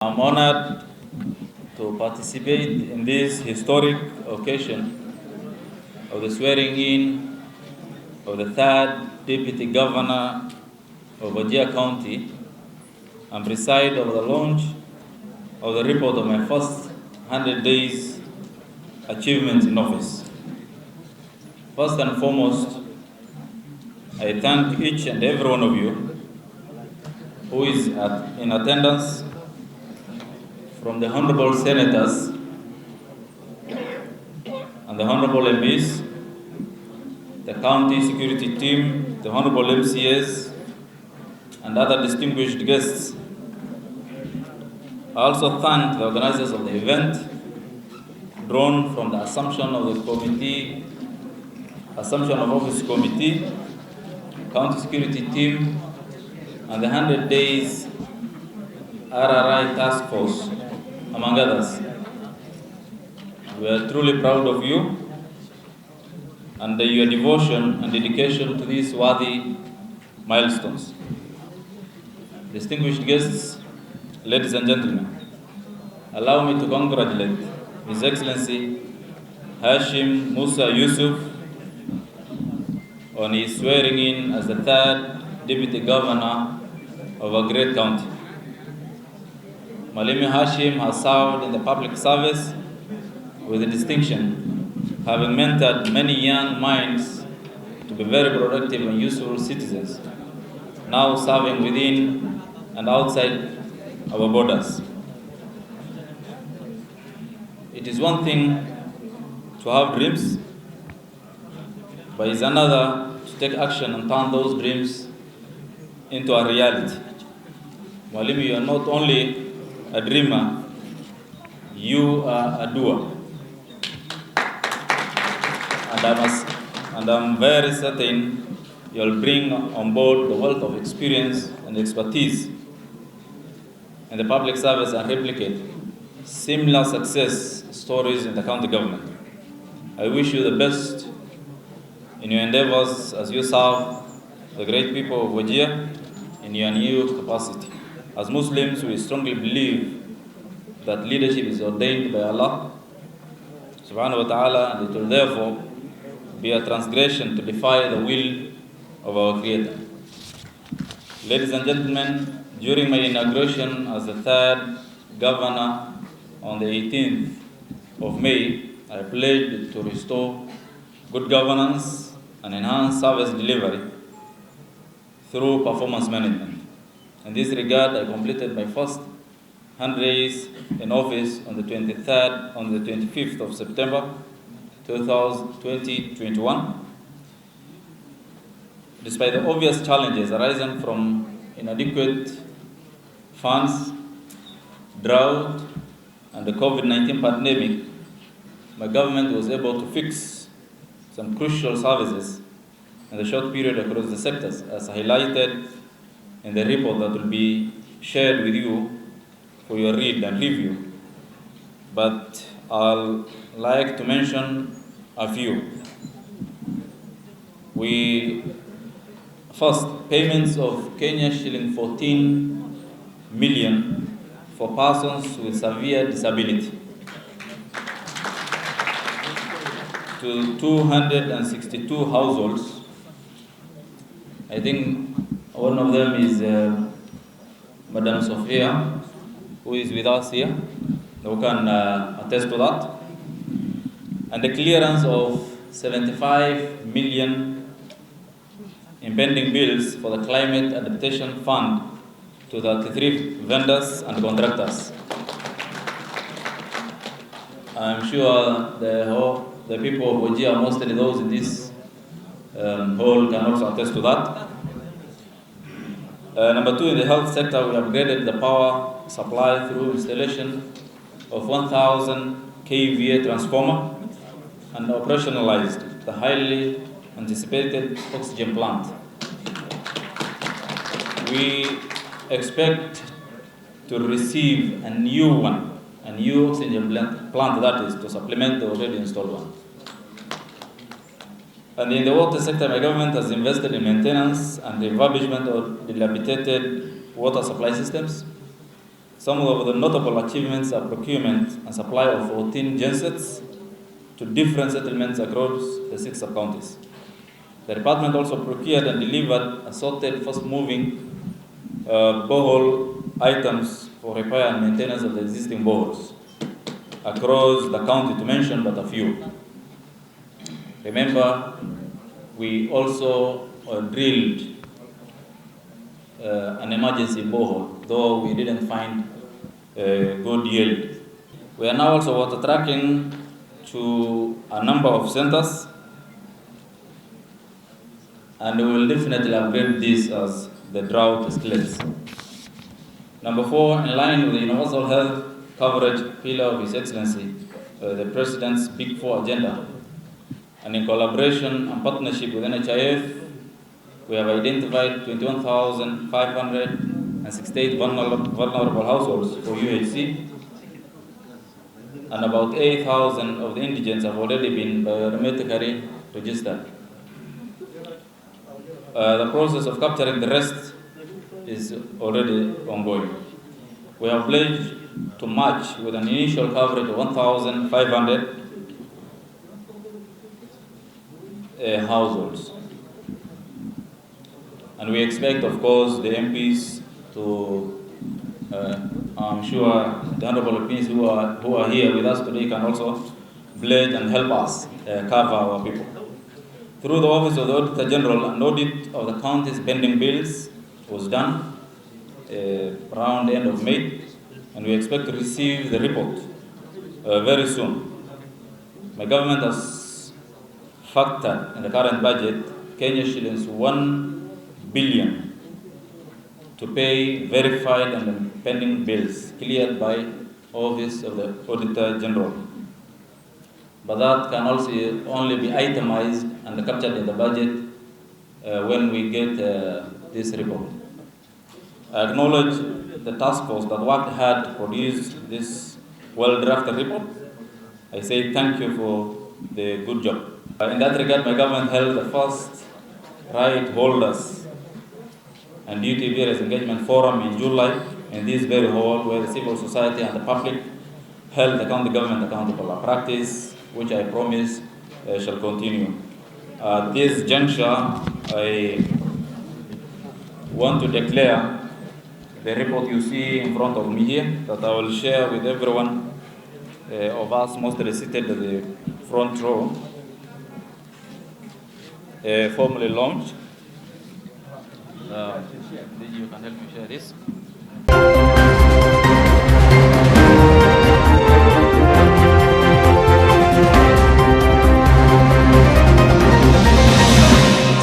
I'm honored to participate in this historic occasion of the swearing in of the third Deputy Governor of Wajir County and preside over the launch of the report of my first 100 days achievements in office. First and foremost, I thank each and every one of you who is in attendance, from the Honorable Senators and the Honorable MPs, the County Security Team, the Honorable MCAs, and other distinguished guests. I also thank the organizers of the event, drawn from the Assumption of Office Committee, County Security Team, and the 100 Days RRI Task Force, among others. We are truly proud of you and your devotion and dedication to these worthy milestones. Distinguished guests, ladies and gentlemen, allow me to congratulate His Excellency Hashim Musa Yusuf on his swearing in as the third Deputy Governor of a great county. Malimi Hashim has served in the public service with distinction, having mentored many young minds to be very productive and useful citizens, now serving within and outside our borders. It is one thing to have dreams, but it's another to take action and turn those dreams into a reality. Malimi, you are not only a dreamer, you are a doer. And I'm very certain you'll bring on board the wealth of experience and expertise in the public service and replicate similar success stories in the county government. I wish you the best in your endeavors as you serve the great people of Wajir in your new capacity. As Muslims, we strongly believe that leadership is ordained by Allah subhanahu wa ta'ala, and it will therefore be a transgression to defy the will of our Creator. Ladies and gentlemen, during my inauguration as the third governor on the 18th of May, I pledged to restore good governance and enhance service delivery through performance management. In this regard, I completed my first 100 days in office on the 25th of September 2021. Despite the obvious challenges arising from inadequate funds, drought, and the COVID-19 pandemic, my government was able to fix some crucial services in the short period across the sectors, as highlighted in the report that will be shared with you for your read and review. But I'll like to mention a few. First, payments of Kenya shilling 14 million for persons with severe disability to 262 households. I think one of them is Madam Sophia, who is with us here, who can attest to that. And the clearance of 75 million in pending bills for the Climate Adaptation Fund to 33 vendors and contractors. I'm sure the people of Wajir, mostly those in this hall, can also attest to that. Number two, in the health sector, we upgraded the power supply through installation of 1,000 kVA transformer and operationalized the highly anticipated oxygen plant. We expect to receive a new oxygen plant that is to supplement the already installed one. And in the water sector, my government has invested in maintenance and refurbishment of dilapidated water supply systems, Some of the notable achievements are procurement and supply of 14 gensets to different settlements across the 6 sub-counties. The department also procured and delivered assorted fast-moving borehole items for repair and maintenance of the existing boreholes across the county, to mention but a few. Remember, we also drilled an emergency borehole, though we didn't find good yield. We are now also water tracking to a number of centers, and we will definitely upgrade this as the drought escalates. Number 4, in line with the universal health coverage pillar of His Excellency, the President's Big 4 agenda, and in collaboration and partnership with NHIF, we have identified 21,568 vulnerable households for UHC, and about 8,000 of the indigents have already been biometrically registered. The process of capturing the rest is already ongoing. We have pledged to match with an initial coverage of 1,500 households. And we expect, of course, the MPs to, I'm sure the honorable MPs who are here with us today can also pledge and help us cover our people. Through the Office of the Auditor General, an audit of the county's pending bills was done around the end of May, and we expect to receive the report very soon. My government has factored in the current budget Kenya shillings 1 billion to pay verified and pending bills cleared by Office of the Auditor General. But that can also only be itemized and captured in the budget when we get this report. I acknowledge the task force that worked hard to produce this well-drafted report. I say thank you for the good job. In that regard, my government held the first right holders and duty bearers engagement forum in July in this very hall, where the civil society and the public held the county government accountable, a practice which I promise shall continue. At this juncture, I want to declare the report you see in front of me here, that I will share with everyone of us mostly seated at the front row, formally launched. You can help me share this.